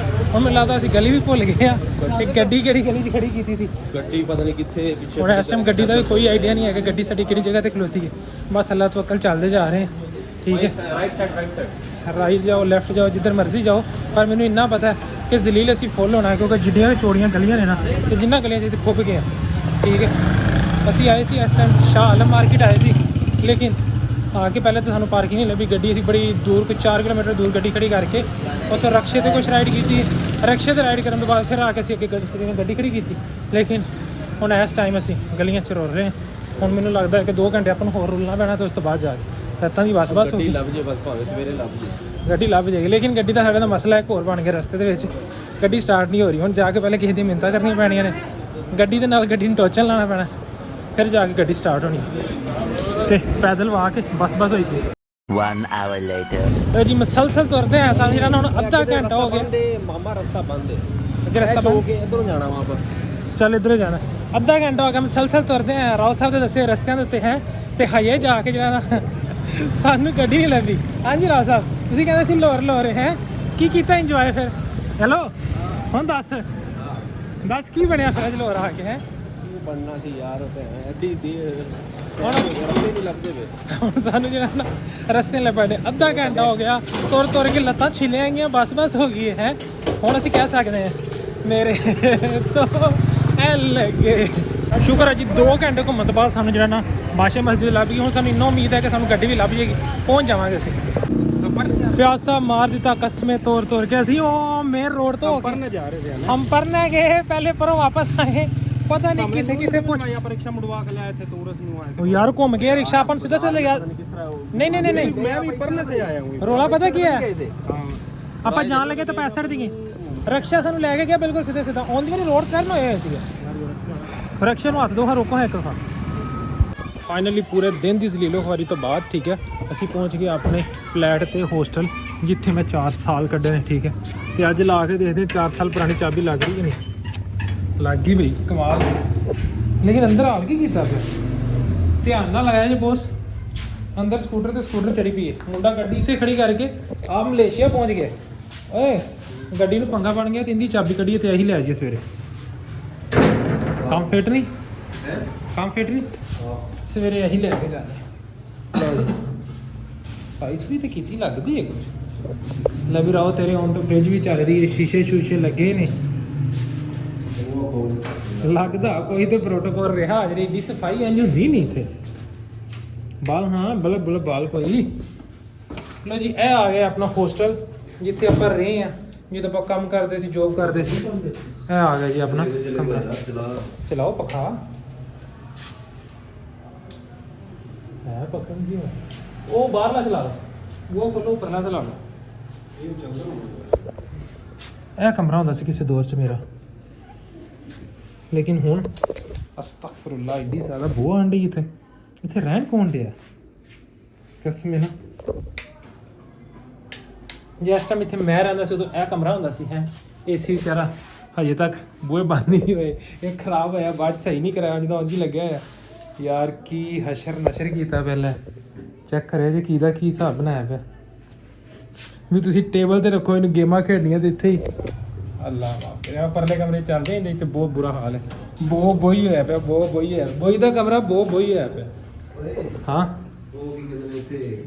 ਹੁਣ ਮੈਨੂੰ ਲੱਗਦਾ ਅਸੀਂ ਗਲੀ ਵੀ ਭੁੱਲ ਗਏ ਆ ਤੇ ਗੱਡੀ ਕਿਹੜੀ ਗਲੀ 'ਚ ਖੜੀ ਕੀਤੀ ਸੀ ਗੱਡੀ ਪਤਾ ਨਹੀਂ ਕਿੱਥੇ ਪਿੱਛੇ ਹੁਣ ਇਸ ਟਾਈਮ ਗੱਡੀ ਦਾ ਵੀ ਕੋਈ ਆਈਡੀਆ ਨਹੀਂ ਹੈ ਕਿ ਗੱਡੀ ਸਾਡੀ ਕਿਹੜੀ ਜਗ੍ਹਾ ਤੇ ਖਲੋਤੀ ਹੈ ਬਸ ਅੱਲਾਹ ਤਵੱਕਲ ਚੱਲਦੇ ਜਾ ਰਹੇ ਹਾਂ ਠੀਕ ਹੈ ਰਾਈਟ ਜਾਓ ਲੈਫਟ ਜਾਓ ਜਿੱਧਰ ਮਰਜ਼ੀ ਜਾਓ ਪਰ ਮੈਨੂੰ ਇੰਨਾ ਪਤਾ ਕਿ ਜ਼ਲੀਲ ਅਸੀਂ ਫੁੱਲ ਹੋਣਾ ਕਿਉਂਕਿ ਜਿੱਡੀਆਂ ਵੀ ਚੌੜੀਆਂ ਗਲੀਆਂ ਨੇ ਨਾ ਤੇ ਜਿੰਨਾ ਗਲੀਆਂ 'ਚ ਅਸੀਂ ਖੁੱਭ ਗਏ ਹਾਂ ਠੀਕ ਹੈ ਅਸੀਂ ਆਏ ਸੀ ਇਸ ਟਾਈਮ ਸ਼ਾਹ ਆਲਮ ਮਾਰਕੀਟ ਆਏ ਸੀ ਲੇਕਿਨ ਆ ਕੇ ਪਹਿਲੇ ਤਾਂ ਸਾਨੂੰ ਪਾਰਕਿੰਗ ਨਹੀਂ ਲੱਭੀ ਗੱਡੀ ਅਸੀਂ ਬੜੀ ਦੂਰ ਕੋਈ 4 ਕਿਲੋਮੀਟਰ ਦੂਰ ਗੱਡੀ ਖੜੀ ਕਰਕੇ ਉੱਥੇ ਰਕਸ਼ੇ ਤੇ ਕੁਛ ਰਾਈਡ ਕੀਤੀ ਰਕਸ਼ੇ ਤੇ ਰਾਈਡ ਕਰਨ ਤੋਂ ਬਾਅਦ ਫਿਰ ਆ ਕੇ ਅਸੀਂ ਅੱਗੇ ਗੱਡੀ ਖੜੀ ਕੀਤੀ ਲੇਕਿਨ ਹੁਣ ਇਸ ਟਾਈਮ ਅਸੀਂ ਗਲੀਆਂ 'ਚ ਰੁਲ ਰਹੇ ਹਾਂ ਹੁਣ ਮੈਨੂੰ ਲੱਗਦਾ ਹੈ ਕਿ 2 ਘੰਟੇ ਆਪਾਂ ਨੂੰ ਹੋਰ ਰੁਲਣਾ ਪੈਣਾ ਤੇ ਉਸ ਤੋਂ ਬਾਅਦ ਜਾ ਕੇ ਰਤਾਂ ਦੀ ਬਸ ਹੋ ਗਈ ਲੱਭ ਜੇ ਬਸ ਭਾਵੇਂ ਸਵੇਰੇ ਲੱਭ ਜੇ ਗੱਡੀ ਲੱਭ ਜਾਏਗੀ ਲੇਕਿਨ ਗੱਡੀ ਦਾ ਸਾਡੇ ਦਾ ਮਸਲਾ ਇੱਕ ਹੋਰ ਬਣ ਗਿਆ ਰਸਤੇ ਦੇ ਵਿੱਚ ਗੱਡੀ ਸਟਾਰਟ ਨਹੀਂ ਹੋ ਰਹੀ ਹੁਣ ਜਾ ਕੇ ਪਹਿਲੇ ਕਿਸੇ ਦੀ ਮਿੰਨਤਾਂ ਕਰਨੀਆਂ ਪੈਣੀਆਂ ਨੇ ਗੱਡੀ ਦੇ ਨਾਲ ਗੱਡੀ ਨੂੰ ਟੋਚਨ ਲਾਉਣਾ ਪੈਣਾ ਫਿਰ ਜਾ ਕੇ ਗੱਡੀ ਸਟਾਰਟ ਹੋਣੀ ਤੇ ਪੈਦਲ ਵਾ ਕੇ ਬਸ ਹੋਈ 1 hour later. ਤੇ ਜੀ ਮਸਲਸਲ ਤੁਰਦੇ ਆ ਸਾਨੂੰ ਜਿਹੜਾ ਹੁਣ ਅੱਧਾ ਘੰਟਾ ਹੋ ਗਿਆ ਮਾਮਾ ਰਸਤਾ ਬੰਦ ਹੈ ਅੱਗੇ ਰਸਤਾ ਬੰਦ ਕੇ ਇਧਰੋਂ ਜਾਣਾ ਵਾ ਆਪਾਂ ਚੱਲ ਇੱਧਰ ਜਾਣਾ ਅੱਧਾ ਘੰਟਾ ਹੋ ਗਿਆ ਮਸਲਸਲ ਤੁਰਦੇ ਆ ਰਾਓ ਸਾਹਿਬ ਦੇ ਦੱਸੇ ਰਸਤਿਆਂ ਦੇ ਉੱਤੇ ਹੈ ਤੇ ਹਈਏ ਜਾ ਕੇ ਜਿਹੜਾ ਨਾ ਸਾਨੂੰ ਗੱਡੀ ਨਹੀਂ ਲੱਭੀ ਹਾਂਜੀ ਰਾਓ ਸਾਹਿਬ ਤੁਸੀਂ ਕਹਿੰਦੇ ਸੀ ਲਾਹੌਰ ਹੈ ਕੀ ਕੀਤਾ ਇੰਜੋਏ ਫਿਰ ਹੈਲੋ ਹੁਣ ਦੱਸ ਕੀ ਬਣਿਆ ਫਿਰ ਲਾਹੌਰ ਆ ਕੇ ਹੈ ਬਣਨਾ ਸੀ ਯਾਰ ਤੇ ਐਡੀ ਦੇਰ ਹੁਣ ਰਸਤੇ ਨਹੀਂ ਲੱਭਦੇ ਵੇ ਹੁਣ ਸਾਨੂੰ ਜਿਹੜਾ ਨਾ ਰਸਤੇ ਲੱਭੇ ਨੇ ਅੱਧਾ ਘੰਟਾ ਹੋ ਗਿਆ ਤੁਰ ਕੇ ਲੱਤਾਂ ਛਿੱਲੀਆਂ ਗਈਆਂ ਬਸ ਹੋ ਗਈ ਹੈ ਹੁਣ ਅਸੀਂ ਕਹਿ ਸਕਦੇ ਹਾਂ ਮੇਰੇ ਤੋਂ ਐ ਲੱਗੇ ਸ਼ੁਕਰ ਹੈ ਜੀ 2 ਘੰਟੇ ਘੁੰਮਣ ਤੋਂ ਬਾਅਦ ਸਾਨੂੰ ਜਿਹੜਾ ਨਾ ਬਾਦਸ਼ਾਹ ਮਸਜਿਦ ਲੱਭ ਗਈ ਹੁਣ ਸਾਨੂੰ ਇੰਨਾ ਉਮੀਦ ਹੈ ਕਿ ਸਾਨੂੰ ਗੱਡੀ ਵੀ ਲੱਭ ਜਾਏਗੀ ਪਹੁੰਚ ਜਾਵਾਂਗੇ ਅਸੀਂ प्यासा मार दिता कसमें तोड़ के ਅਸੀਂ ਉਹ ਮੇਨ ਰੋਡ ਤੋਂ ਹੋ ਕੇ ਜਾ ਰਹੇ थे हम पढ़ने गए पहले परों वापस आए पता नहीं किथे पहुंच यहाँ पर रिक्शा मुड़वा के लाए थे तो उरस नहीं आए ਉਹ ਯਾਰ ਘੁੰਮ ਗਿਆ ਰਿਕਸ਼ਾ ਆਪਾਂ ਸਿੱਧਾ ਚਲੇ ਗਿਆ किस तरह वो ਨਹੀਂ मैं भी पढ़ने से आया हूँ ਰੋਲਾ ਪਤਾ ਕੀ ਹੈ हाँ ਆਪਾਂ ਜਾਣ ਲੱਗੇ ਤਾਂ ਪੈਸੇ ਦੀ ਰਿਕਸ਼ਾ ਸਾਨੂੰ ਲੈ ਕੇ ਗਿਆ ਬਿਲਕੁਲ ਸਿੱਧਾ ਆਉਂਦੀਆਂ ਨੇ ਰੋਡ ਟਰਨ ਹੋਏ ਹੋਏ ਸੀਗੇ ਰਿਕਸ਼ਾ ਨੂੰ ਹੱਥ ਦੋ ਰੋਕੋ ਇੱਕ ਦਫਾ ਫਾਈਨਲੀ ਪੂਰੇ ਦਿਨ ਦੀ ਜ਼ਲੀਲੋ ਖਵਾਰੀ ਤੋਂ ਬਾਅਦ ਠੀਕ ਹੈ ਅਸੀਂ ਪਹੁੰਚ ਗਏ ਆਪਣੇ ਫਲੈਟ ਤੇ ਹੋਸਟਲ ਜਿੱਥੇ ਮੈਂ 4 ਸਾਲ ਕੱਢੇ ਨੇ ਠੀਕ ਹੈ ਤੇ ਅੱਜ ਲਾ ਕੇ ਦੇਖਦੇ 4 ਸਾਲ ਪੁਰਾਣੀ ਚਾਬੀ ਲੱਗ ਰਹੀ ਕਿ ਨਹੀਂ ਲੱਗ ਗਈ ਬਈ ਕਮਾਲ ਲੇਕਿਨ ਅੰਦਰ ਹਾਲ ਕੀ ਕੀਤਾ ਫਿਰ ਧਿਆਨ ਨਾਲ ਲਾਇਆ ਜੇ ਬੋਸ ਅੰਦਰ ਸਕੂਟਰ ਚੜੀ ਪਈ ਹੈ ਮੁੰਡਾ ਗੱਡੀ ਇੱਥੇ ਖੜੀ ਕਰਕੇ ਆ ਮਲੇਸ਼ੀਆ ਪਹੁੰਚ ਗਿਆ ਓਏ ਗੱਡੀ ਨੂੰ ਪੰਗਾ ਬਣ ਗਿਆ ਤੇ ਇਹਦੀ ਚਾਬੀ ਕੱਢੀਏ ਤੇ ਇਹੀ ਲੈ ਜਾਈਏ ਸਵੇਰੇ ਕੰਮ ਫਿੱਟ ਨਹੀਂ ਸਵੇਰੇ ਇਹੀ ਲੈ ਕੇ ਜਾਣੇ ਸਪਾਈਸ ਵੀ ਤੇ ਕੀਤੀ ਲੱਗਦੀ ਹੈ ਕੁਝ ਲੈ ਵੀ ਰਾਓ ਤੇਰੇ ਆਉਣ ਤੋਂ ਫ੍ਰਿਜ ਵੀ ਚੱਲ ਰਹੀ ਹੈ ਸ਼ੀਸ਼ੇ ਲੱਗੇ ਨੇ ਲੱਗਦਾ ਕੋਈ ਤੇ ਪ੍ਰੋਟੋਕੋਲ ਰਿਹਾ ਜਿਹੜੀ ਏਡੀ ਸਫਾਈ ਇੰਜ ਹੁੰਦੀ ਨਹੀਂ ਇੱਥੇ ਬਾਲ ਹਾਂ ਬਲਬ ਬਾਲ ਕੋਈ ਲੋ ਜੀ ਇਹ ਆ ਗਿਆ ਆਪਣਾ ਹੋਸਟਲ ਜਿੱਥੇ ਆਪਾਂ ਰਹੇ ਆ ਜਦੋਂ ਆਪਾਂ ਕੰਮ ਕਰਦੇ ਸੀ ਜੋਬ ਕਰਦੇ ਸੀ ਇਹ ਆ ਗਿਆ ਜੀ ਆਪਣਾ ਕਮਰਾ ਚਲਾਓ ਪੱਖਾ ਹੈ ਪੱਖਾ ਨਹੀਂ ਹੋਇਆ ਉਹ ਬਾਹਰਲਾ ਚਲਾ ਲਓ ਉਹ ਖੋਲੋ ਉੱਪਰਲਾ ਚਲਾ ਲਓ ਇਹ ਕਮਰਾ ਹੁੰਦਾ ਸੀ ਕਿਸੇ ਦੌਰ 'ਚ ਮੇਰਾ ਲੇਕਿਨ ਹੁਣ ਅਸਤਗਫੁਰullah ਇੱਡੀ ਜ਼ਿਆਦਾ ਬੋ ਆਂਡੀ ਇੱਥੇ ਰਹਿਣ ਕੌਣ ਡਿਆ ਕਸਮ ਹੈ ਨਾ ਜਿਸ ਟਾਈਮ ਇੱਥੇ ਮੈਂ ਰਹਿੰਦਾ ਸੀ ਉਦੋਂ ਇਹ ਕਮਰਾ ਹੁੰਦਾ ਸੀ ਹੈ ਏਸੀ ਵਿਚਾਰਾ ਹਜੇ ਤੱਕ ਬੂਹੇ ਬੰਦ ਨਹੀਂ ਹੋਏ ਇਹ ਖਰਾਬ ਹੋਇਆ ਬਾਅਦ 'ਚ ਸਹੀ ਨਹੀਂ ਕਰਾਇਆ ਜਦੋਂ ਉਂਝ ਹੀ ਲੱਗਿਆ ਹੋਇਆ ਯਾਰ ਕੀ ਹਸ਼ਰ ਨਸ਼ਰ ਕੀਤਾ ਪਹਿਲਾਂ ਚੈੱਕ ਕਰਿਆ ਜੀ ਕਿਹਦਾ ਕੀ ਹਿਸਾਬ ਬਣਾਇਆ ਪਿਆ ਵੀ ਤੁਸੀਂ ਟੇਬਲ ਤੇ ਰੱਖੋ ਇਹਨੂੰ ਗੇਮਾਂ ਖੇਡਣੀਆਂ ਤੇ ਇੱਥੇ ਹੀ ਅੱਲਾ ਮਾਫ ਕਰੇ ਪਰਲੇ ਕਮਰੇ ਚੱਲਦੇ ਇਹਦੇ ਤੇ ਬਹੁਤ ਬੁਰਾ ਹਾਲ ਹੈ ਬੋਈ ਹੋਇਆ ਪਿਆ ਬੋਈ ਹੋਇਆ ਬੋਈ ਦਾ ਕਮਰਾ ਬੋਈ ਹੋਇਆ ਪਿਆ ਹਾਂ ਉਹ ਕੀ ਕਹਿੰਦੇ ਨੇ ਇੱਥੇ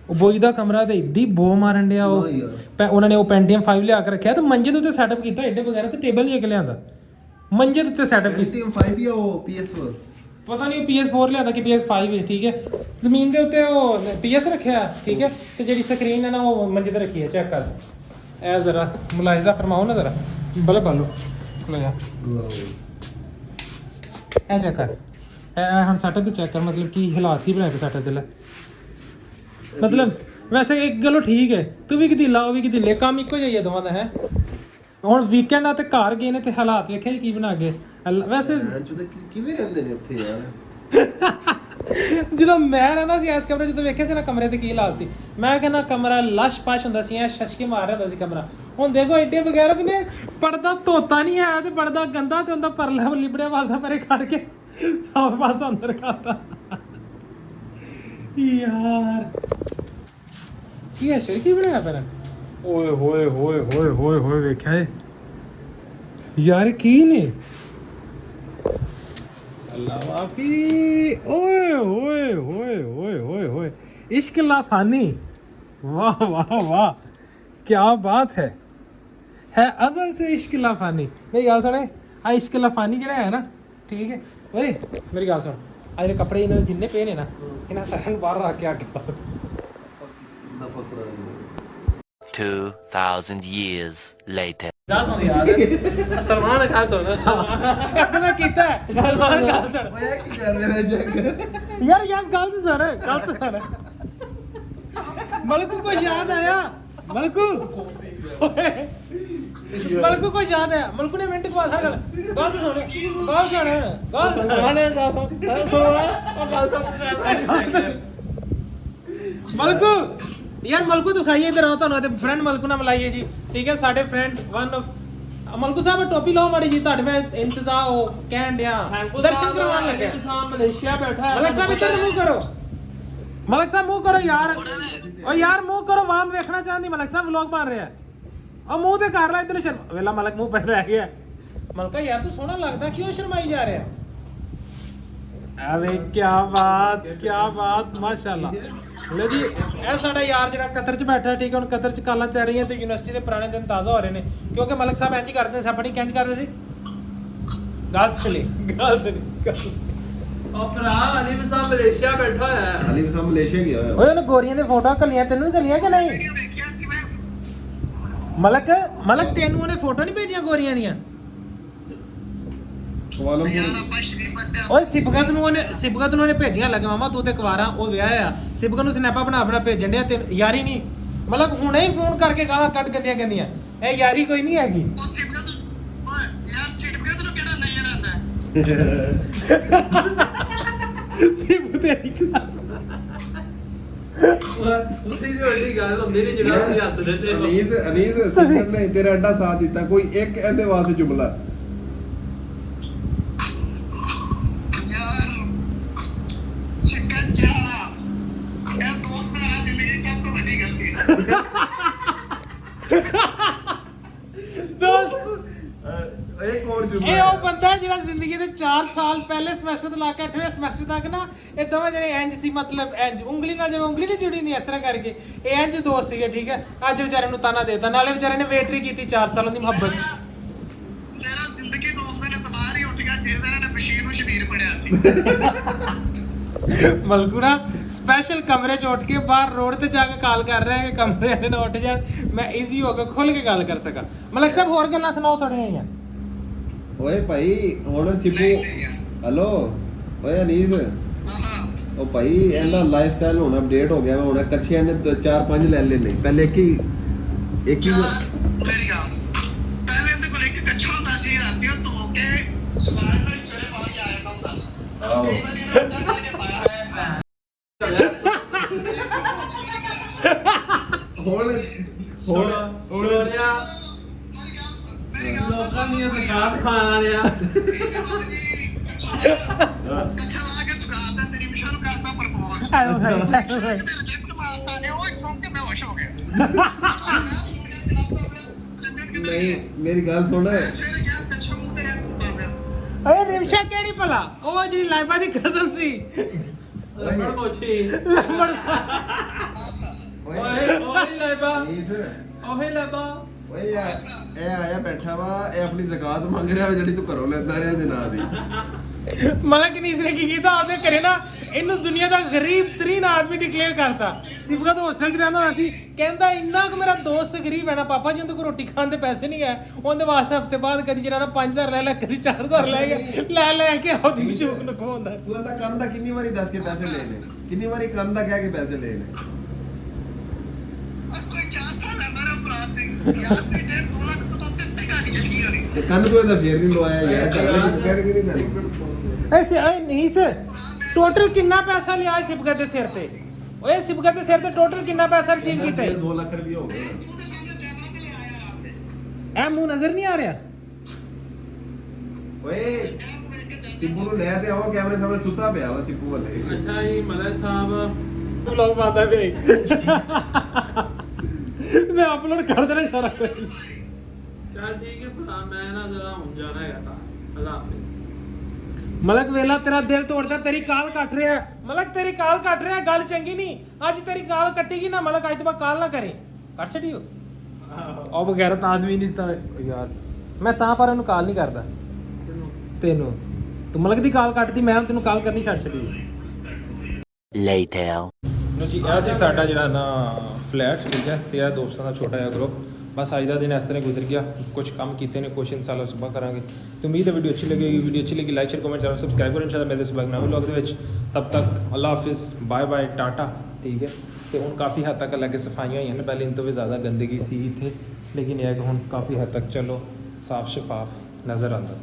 ਉਹ ਬੋਈ ਦਾ ਕਮਰਾ ਤੇ ਏਡੀ ਬੋ ਮਾਰਨ ਡਿਆ ਉਹ ਉਹਨਾਂ ਨੇ ਉਹ ਪੈਂਟੀਅਮ 5 ਲਿਆ ਕੇ ਰੱਖਿਆ ਤੇ ਮੰਜੇ ਦੇ ਉੱਤੇ ਸੈਟਅਪ ਕੀਤਾ ਏਡੇ ਵਗੈਰਾ ਤੇ ਟੇਬਲ ਨਹੀਂ ਇੱਕ ਲਿਆਂਦਾ ਮੰਜੇ ਦੇ ਉੱਤੇ ਸੈਟਅਪ ਕੀਤਾ Pentium 5 ਜਾਂ ਉਹ PS4 ਪਤਾ ਨਹੀਂ PS4 ਲਿਆਂਦਾ ਕਿ PS5 ਹੈ ਠੀਕ ਹੈ ਜ਼ਮੀਨ ਦੇ ਉੱਤੇ ਉਹ PS ਰੱਖਿਆ ਠੀਕ ਹੈ ਤੇ ਜਿਹੜੀ ਸਕਰੀਨ ਹੈ ਨਾ ਉਹ ਮੰਜੇ ਤੇ ਰੱਖੀ ਹੈ ਚੈੱਕ ਕਰ ਇਹ ਜ਼ਰਾ ਮੁਲਾਇਜ਼ਾ ਫਰਮਾਓ ਨਾ ਜ਼ਰਾ ਬਲੇ ਬਾਲੋ ਲੈ ਜਾ ਇਹ ਚੈੱਕ ਕਰ ਇਹ ਹੁਣ ਸੈਟਅਪ ਤੇ ਚੈੱਕ ਕਰ ਮਤਲਬ ਕੀ ਹਾਲਾਤ ਕੀ ਬਣਾਏ ਸੈਟਅਪ ਦੇ ਲੈ ਮਤਲਬ ਵੈਸੇ ਇੱਕ ਗੱਲੋਂ ਠੀਕ ਹੈ ਤੂੰ ਵੀ ਕਿਦੀ ਲਾਓ ਵੀ ਕਿਦੀ ਲੈ ਕੰਮ ਇੱਕੋ ਜਿਹਾ ਦੋਵਾਂ ਦਾ ਹੈ ਹੁਣ ਵੀਕਐਂਡ ਆ ਤੇ ਘਰ ਗਏ ਨੇ ਤੇ ਹਾਲਾਤ ਵੇਖਿਆ ਕੀ ਬਣਾ ਕੇ ਵੈਸੇ ਕਿਵੇਂ ਰਹਿੰਦੇ ਨੇ ਉੱਥੇ ਯਾਰ ਜਦੋਂ ਮੈਂ ਰਹਿੰਦਾ ਸੀ ਇਸ ਕਮਰੇ ਜਦੋਂ ਵੇਖਿਆ ਸੀ ਨਾ ਕਮਰੇ ਤੇ ਕੀ ਹਾਲਾਤ ਸੀ ਮੈਂ ਕਹਿੰਦਾ ਕਮਰਾ ਲਸ਼ ਪਸ਼ ਹੁੰਦਾ ਸੀ ਐ ਸ਼ਸ਼ਕੇ ਮਾਰ ਰਿਹਾ ਸੀ ਕਮਰਾ ਹੁਣ ਦੇਖੋ ਏਡੇ ਵਗੈਰਾ ਤੇ ਨੇ ਪਰਦਾ ਧੋਤਾ ਨਹੀਂ ਆਇਆ ਤੇ ਪਰਦਾ ਗੰਦਾ ਤੇ ਹੁੰਦਾ ਪਰਲਾ ਲਿਬੜਿਆ ਵਾਸਾ ਪਰੇ ਕਰਕੇ ਸਭ ਪਾਸਾ ਅੰਦਰ ਕਰਤਾ ਯਾਰ ਕੀ ਹੈ ਸ਼ਰ ਕੀ ਬਣਾਇਆ ਫਿਰ ਓਏ ਹੋਏ ਹੋਏ ਹੋਏ ਹੋਏ ਹੋਏ ਵੇਖਿਆ ਏ ਯਾਰ ਕੀ ਨੇ ਅੱਲਾ ਮਾਫੀ ਓਏ ਹੋਏ ਹੋਏ ਹੋਏ ਹੋਏ ਹੋਏ इश्क लाफानी वाह वाह वाह क्या बात है अजल से इश्क लाफानी मेरी गल सुने आ इश्क लाफानी ਜਿਹੜਾ ਹੈ ਨਾ ਠੀਕ ਹੈ ਓਏ ਮੇਰੀ ਗੱਲ ਸੁਣ ਆ ਜਿਹੜੇ ਕੱਪੜੇ ਇਹਨਾਂ ਦੇ ਜਿੰਨੇ ਪਏ ਨੇ ਨਾ ਇਹਨਾਂ ਸਾਰਿਆਂ ਨੂੰ ਬਾਹਰ ਰੱਖ ਕੇ ਅੱਗ ਲਾ 2000 years later. ਦੱਸ ਹੁਣ ਯਾਰ ਸਲਮਾਨ ਖਾਨ ਸੁਣ ਸਲਮਾਨ ਇੱਕ ਮੈਂ ਕੀਤਾ ਸਲਮਾਨ ਗੱਲ ਸੁਣ ਓਏ ਕੀ ਕਰ ਰਿਹਾ ਹੈ ਜੱਗ ਯਾਰ ਗੱਲ ਤਾਂ ਸੁਣ ਮਲਕੂ को याद आया मलकू मलकू को याद आया मलकू ने मिनट को आधा गल मलकू यार मलकू दिखाइए इधर आओ ਤੁਹਾਨੂੰ ਤੇ ਫਰੈਂਡ ਮਲਕੂ ਨਾਲ ਮਿਲਾਈਏ ਜੀ ਠੀਕ ਹੈ ਸਾਡੇ ਫਰੈਂਡ ਵਨ ਆਫ ਮਲਕੂ ਸਾਹਿਬ ਟੋਪੀ ਲਾਓ ਮਾੜੀ ਜੀ ਤੁਹਾਡੇ ਮੈਂ ਇੰਤਜ਼ਾਰ ਉਹ ਕਹਿਣ ਡਿਆ ਦਰਸ਼ਨ ਕਰਵਾਉਣ ਲੱਗਿਆ ਕਿਸਾਨ ਮਲੇਸ਼ੀਆ ਬੈਠਾ ਹੈ ਮਲਕ ਸਾਹਿਬ ਇੱਧਰ ਮੂੰਹ ਕਰੋ ਮਲਕ ਸਾਹਿਬ ਮੂੰਹ ਕਰੋ ਯਾਰ ਓ ਯਾਰ ਮੂੰਹ ਕਰੋ ਵਾਮ ਵੇਖਣਾ ਚਾਹੁੰਦੀ ਮਲਕ ਸਾਹਿਬ ਵਲੌਗ ਬਣ ਰਿਹਾ ਓ ਮੂੰਹ ਤੇ ਕਰ ਲੈ ਇਧਰ ਸ਼ਰਮ ਵੇਲਾ ਮਲਕ ਮੂੰਹ ਪਰ ਰਹਿ ਗਿਆ ਮਲਕਾ ਯਾਰ ਤੂੰ ਸੋਹਣਾ ਲੱਗਦਾ ਕਿਉਂ ਸ਼ਰਮਾਈ ਜਾ ਰਿਹਾ ਅਰੇ ਕੀ ਬਾਤ ਮਾਸ਼ਾਅੱਲਾ ਲੈ ਜੀ ਇਹ ਸਾਡਾ ਯਾਰ ਜਿਹੜਾ ਕਤਰ 'ਚ ਬੈਠਾ ਠੀਕ ਹੈ ਹੁਣ ਕਤਰ 'ਚ ਕਾਲਾਂ ਚੱਲ ਰਹੀਆਂ ਤੇ ਯੂਨੀਵਰਸਿਟੀ ਦੇ ਪੁਰਾਣੇ ਦਿਨ ਤਾਜ਼ਾ ਹੋ ਰਹੇ ਨੇ ਕਿਉਂਕਿ ਮਲਕ ਸਾਹਿਬ ਇੰਜ ਹੀ ਕਰਦੇ ਸੀ ਆਪਣੀ ਕਿੰਜ ਕਰਦੇ ਸੀ ਗੱਲ ਸੁਣੀ ਉਹ ਭਰਾ ਅਲੀ ਵਸਾ ਮਲੇਸ਼ੀਆ ਬੈਠਾ ਹੋਇਆ ਹੈ ਹਾਲੀ ਵੀ ਸਭ ਮਲੇਸ਼ੀਆ ਗਿਆ ਹੋਇਆ ਓਏ ਉਹਨੇ ਗੋਰੀਆਂ ਦੇ ਫੋਟੋਆਂ ਕੱਲੀਆਂ ਤੈਨੂੰ ਕੱਲੀਆਂ ਕਿ ਨਹੀਂ ਮਲਕ ਤੈਨੂੰ ਉਹਨੇ ਫੋਟੋ ਨਹੀਂ ਭੇਜੀਆਂ ਗੋਰੀਆਂ ਦੀਆਂ ਓਏ ਸਿਬਗਤ ਨੂੰ ਉਹਨੇ ਭੇਜੀਆਂ ਲੱਗੇ ਮਾਮਾ ਤੂੰ ਤੇ ਕੁਵਾਰਾ ਉਹ ਵਿਆਹ ਆ ਸਿਬਗਤ ਨੂੰ ਸਨੈਪਾ ਬਣਾ ਭੇਜਣ ਡਿਆ ਤੇ ਯਾਰੀ ਨਹੀਂ ਮਤਲਬ ਹੁਣੇ ਹੀ ਫੋਨ ਕਰਕੇ ਗਾਲਾਂ ਕੱਢ ਗੰਦੀਆਂ ਇਹ ਯਾਰੀ ਕੋਈ ਨਹੀਂ ਹੈਗੀ ਸਿਬੂ ਤੇਰੀ ਉੱਤੀ ਦੀ ਵੱਡੀ ਗੱਲ ਹੁੰਦੀ ਨਹੀਂ ਜਿਹੜਾ ਅਸੀਂ ਹੱਸਦੇ ਤੇ ਅਨੀਸ ਸਿਮਰਨ ਨੇ ਤੇਰਾ ਐਡਾ ਸਾਥ ਦਿੱਤਾ ਕੋਈ ਇੱਕ ਇਹਦੇ ਵਾਸਤੇ ਜੁਮਲਾ ਇੱਕ ਹੋਰ ਜੁਮਲਾ ਇਹ ਉਹ ਬੰਦਾ ਜਿਹੜਾ ਜ਼ਿੰਦਗੀ ਦੇ 4 ਸਾਲ ਪਹਿਲੇ ਸਮੈਸਟਰ ਤੋਂ ਲਾ ਕੇ 8ਵੇਂ ਸਮੈਸਟਰ ਤੱਕ ਨਾ ਇਹ ਦੋਵੇਂ ਜਿਹੜੇ ਇੰਜ ਸੀ ਮਤਲਬ ਇੰਜ ਉਂਗਲੀ ਨਾਲ ਜਿਵੇਂ ਉਂਗਲੀ ਨਹੀਂ ਜੁੜੀ ਨਹੀਂ ਇਸ ਤਰ੍ਹਾਂ ਕਰਕੇ ਇਹ ਇੰਜ ਦੋਸਤ ਸੀਗੇ ਠੀਕ ਹੈ ਅੱਜ ਵਿਚਾਰੇ ਨੂੰ ਤਾਨਾ ਦੇਤਾ ਨਾਲੇ ਵਿਚਾਰੇ ਨੇ ਵੇਟਰੀ ਕੀਤੀ 4 ਸਾਲਾਂ ਦੀ ਮੁਹੱਬਤ ਮੇਰਾ ਜ਼ਿੰਦਗੀ ਦੋਸਤ ਨੇ ਤਬਾਰ ਹੀ ਉੱਠ ਗਿਆ ਜਿਹਦੇ ਨੇ ਬਸ਼ੀਰ ਨੂੰ ਸ਼ਬੀਰ ਪੜਿਆ ਸੀ ਮਲਕੂ ਨਾ ਸਪੈਸ਼ਲ ਕਮਰੇ 'ਚ ਉੱਠ ਕੇ ਬਾਹਰ ਰੋਡ ਤੇ ਜਾ ਕੇ ਕਾਲ ਕਰ ਰਿਹਾ ਹੈ ਕਿ ਕਮਰੇ ਵਾਲੇ ਨਾ ਉੱਠ ਜਾਣ ਮੈਂ ਈਜ਼ੀ ਹੋ ਕੇ ਖੁੱਲ ਕੇ ਗੱਲ ਕਰ ਸਕਾਂ ਮਲਕ ਸਾਹਿਬ ਹੋਰ ਗੱਲਾਂ ਸੁਣਾਓ ਥੋੜੀਆਂ ਜਿਹੀਆਂ ਓਏ ਭਾਈ ਹੁਣ ਸਿੱਪੂ ਹੈਲੋ ਓਏ ਅਨੀਸ ਉਹ ਭਾਈ ਇਹਦਾ ਲਾਈਫ ਸਟਾਈਲ ਹੁਣ ਅਪਡੇਟ ਹੋ ਗਿਆ ਹੁਣ ਕੱਛੀਆਂ ਨੇ 4-5 ਲੈ ਲੈਣੇ ਪਹਿਲੇ ਇੱਕ ਹੀ ਮੇਰੀ ਗੱਲ ਸੁਣ। ਪਹਿਲੇ ਤੇ ਕੋਲ ਇੱਕ ਕੱਛਾ ਹੁੰਦਾ ਸੀ ਰਾਤੀ ਉਹ ਧੋ ਕੇ ਸਵਾਰ ਦਾ ਸਵੇਰੇ ਪਾ ਕੇ ਆਇਆ ਕੰਮ ਦੱਸ ਆਹੋ। ਕਈ ਵਾਰੀ ਰੋਟਾ ਕਰਕੇ ਪਾਇਆ ਹੋਇਆ ਹੁਣ ਛੋੜਿਆ ਮੇਰੀ ਗੱਲ ਲੋਕਾਂ ਦੀਆਂ ਜ਼ਕਾਤ ਖਾਣ ਵਾਲਿਆ ਕੱਛਾ ਲਾ ਕੇ ਸੁਕਾਤਾ ਤੇਰੀ ਮਿਸ਼ਨ ਨੂੰ ਕਰਤਾ ਪ੍ਰਪੋਜ਼ ਆਇਓ ਭਾਈ ਰਿਜੈਕਟ ਮਾਰਤਾ ਨੇ ਉਹ ਸੁਣ ਕੇ ਬੇਹੋਸ਼ ਹੋ ਗਿਆ ਨਹੀਂ ਮੇਰੀ ਗੱਲ ਸੁਣ ਸਵੇਰੇ ਗਿਆ ਕੱਛਾ ਮੂੰਹ ਤੇ ਰੱਖਦਾ ਪਿਆ ਓਏ ਰਿਮਸ਼ਾ ਕਿਹੜੀ ਭਲਾ ਉਹ ਜਿਹੜੀ ਲਾਈਬਾ ਦੀ ਕਜ਼ਨ ਸੀ ਲੱਭੜ ਮੋਛੀ ਲੰਬੜ ਓਏ ਲੈਬਾ ਅਨੀਸ ਓਏ ਲੈਬਾ ਓਏ ਇਹ ਆਇਆ ਬੈਠਾ ਵਾ ਇਹ ਆਪਣੀ ਜ਼ਕਾਤ ਮੰਗ ਰਿਹਾ ਵਾ ਜਿਹੜੀ ਤੂੰ ਘਰੋਂ ਲੈਂਦਾ ਰਿਹਾ ਜਨਾਬ ਦੀ ਮਲਕ ਨੀਸ ਨੇ ਕੀ ਕੀਤਾ ਉਹਦੇ ਘਰੇ ਨਾ ਇਹਨੂੰ ਦੁਨੀਆ ਦਾ ਗਰੀਬ ਤਰੀਨ ਆਦਮੀ ਡਿਕਲੇਅਰ ਕਰਤਾ ਸਿਬਗਾ ਤਾਂ ਹੋਸਟਲ 'ਚ ਰਹਿੰਦਾ ਹੁੰਦਾ ਸੀ ਕਹਿੰਦਾ ਇੰਨਾ ਕੁ ਮੇਰਾ ਦੋਸਤ ਗਰੀਬ ਹੈ ਨਾ ਪਾਪਾ ਜੀ ਉਹਦੇ ਕੋਲ ਰੋਟੀ ਖਾਣ ਦੇ ਪੈਸੇ ਨਹੀਂ ਹੈ ਉਹਦੇ ਵਾਸਤੇ ਹਫਤੇ ਬਾਅਦ ਕਦੀ ਜਿਹੜਾ ਨਾ 5000 ਲੈ ਕਦੀ 4000 ਲੈ ਗਿਆ ਲੈ ਕੇ ਉਹਦੀ ਮਸ਼ੂਕ ਨੂੰ ਖਵਾਉਂਦਾ ਤੂੰ ਇਹਦਾ ਕੰਨ ਦਾ ਕਿੰਨੀ ਵਾਰੀ ਦੱਸ ਕੇ ਪੈਸੇ ਲਏ ਨੇ ਕਿੰਨੀ ਵਾਰੀ ਕੰਨ ਦਾ ਕਹਿ ਕੇ ਪੈਸੇ ਲਏ ਨੇ ਕੋਈ 4 ਸਾਲ ਹੈ ਮੇਰਾ ਭਰਾ ਤੇ ਯਾਰ ਤੇ 2 ਲੱਖ ਤੋਂ ਉੱਤੇ ਘੱਟ ਚੱਲੀ ਹੋਣੀ ਤੇ ਕੰਨ ਤੂੰ ਇਹਦਾ ਫੇਰ ਨਹੀਂ ਲਵਾਇਆ ਯਾਰ ਘਰ ਵਾਲੇ ਕਿਤੇ ਕਹਿਣਗੇ ਨਹੀਂ ਤੈਨੂੰ ਐਸੇ ਐ ਨਹੀਂ ਸਰ ਟੋਟਲ ਕਿੰਨਾ ਪੈਸਾ ਲਿਆ ਸਿਬਗਾ ਦੇ ਸਿਰ ਤੇ ਓਏ ਸਿਬਗਾ ਦੇ ਸਿਰ ਤੇ ਟੋਟਲ ਕਿੰਨਾ ਪੈਸਾ ਰਿਸੀਵ ਕੀਤਾ ਹੈ 2 ਲੱਖ ਰੁਪਏ ਹੋ ਗਏ ਤੂੰ ਦੇ ਸਾਹਮਣੇ ਕੈਮਰਾ ਤੇ ਲੈ ਆਇਆ ਰਾਤ ਦੇ ਐ ਮੂੰਹ ਨਜ਼ਰ ਨਹੀਂ ਆ ਰਿਹਾ ਓਏ ਸਿੱਪੂ ਨੂੰ ਲੈ ਤੇ ਆਓ ਕੈਮਰੇ ਸਾਹਮਣੇ ਸੁੱਤਾ ਪਿਆ ਵਾ ਸਿੱਪੂ ਵਾਲੇ ਅੱਛਾ ਜੀ ਮਲਕ ਸਾਹਿਬ ਲੋਕ ਬਾਤਾਂ ਵੇ ਮੈਂ ਅਪਲੋਡ ਕਰ ਦੇਣਾ ਸਾਰਾ ਕੁਝ ਚੱਲ ਠੀਕ ਹੈ ਭਰਾ ਮੈਂ ਨਾ ਜਰਾ ਹੁਣ ਜਾਣਾ ਹੈਗਾ ਤਾਂ ਅੱਲਾ ਹਾਫਿਜ਼ ਮਲਕ ਵੇਲਾ ਤੇਰਾ ਦਿਲ ਤੋੜਦਾ ਤੇਰੀ ਕਾਲ ਕੱਟ ਰਿਹਾ ਮਲਕ ਤੇਰੀ ਕਾਲ ਕੱਟ ਰਿਹਾ ਗੱਲ ਚੰਗੀ ਨਹੀਂ ਅੱਜ ਤੇਰੀ ਕਾਲ ਕੱਟੇਗੀ ਨਾ ਮਲਕ ਅੱਜ ਤੋਂ ਬਾਅਦ ਕਾਲ ਨਾ ਕਰੇ ਕਰ ਛੱਡਿਓ ਉਹ ਬਗੈਰਤ ਆਦਮੀ ਨਹੀਂ ਤਾਂ ਯਾਰ ਮੈਂ ਤਾਂ ਪਰ ਉਹਨੂੰ ਕਾਲ ਨਹੀਂ ਕਰਦਾ ਤੈਨੂੰ ਤੂੰ ਮਲਕ ਦੀ ਕਾਲ ਕੱਟਦੀ ਮੈਂ ਤੈਨੂੰ ਕਾਲ ਕਰਨੀ ਛੱਡ ਛੱਡੀ Later. ਲੋ ਜੀ ਇਹ ਸੀ ਸਾਡਾ ਜਿਹੜਾ ਨਾ ਫਲੈਟ ਠੀਕ ਹੈ ਤੇ ਇਹ ਦੋਸਤਾਂ ਦਾ ਛੋਟਾ ਜਿਹਾ ਗਰੁੱਪ ਬਸ ਅੱਜ ਦਾ ਦਿਨ ਇਸ ਤਰ੍ਹਾਂ ਗੁਜ਼ਰ ਗਿਆ ਕੁਝ ਕੰਮ ਕੀਤੇ ਨੇ ਕੁਝ ਇਨਸ਼ਾਅੱਲਾ ਸੁਬਹ ਕਰਾਂਗੇ ਤੇ ਉਮੀਦ ਹੈ ਵੀਡੀਓ ਅੱਛੀ ਲੱਗੇਗੀ ਵੀਡੀਓ ਅੱਛੀ ਲੱਗੀ like share comment channel subscribe ਕਰੋ ਇਨਸ਼ਾਅੱਲਾ ਮਿਲਦੇ ਸਬਕ ਨਵੇਂ ਵਲੌਗ ਦੇ ਵਿੱਚ ਤਬ ਤੱਕ ਅੱਲਾ ਹਾਫਿਜ਼ ਬਾਏ ਬਾਏ ਟਾਟਾ ਠੀਕ ਹੈ ਤੇ ਹੁਣ ਕਾਫੀ ਹੱਦ ਤੱਕ ਲੱਗੇ ਸਫਾਈਆਂ ਹੋਈਆਂ ਨੇ ਪਹਿਲੇ ਇਨ ਤੋਂ ਵੀ ਜ਼ਿਆਦਾ ਗੰਦਗੀ ਸੀ ਇੱਥੇ ਲੇਕਿਨ ਇਹ ਹੈ ਕਿ ਹੁਣ ਕਾਫੀ ਹੱਦ ਤੱਕ ਚਲੋ ਸਾਫ਼ ਸ਼ਫਾਫ ਨਜ਼ਰ ਆਉਂਦਾ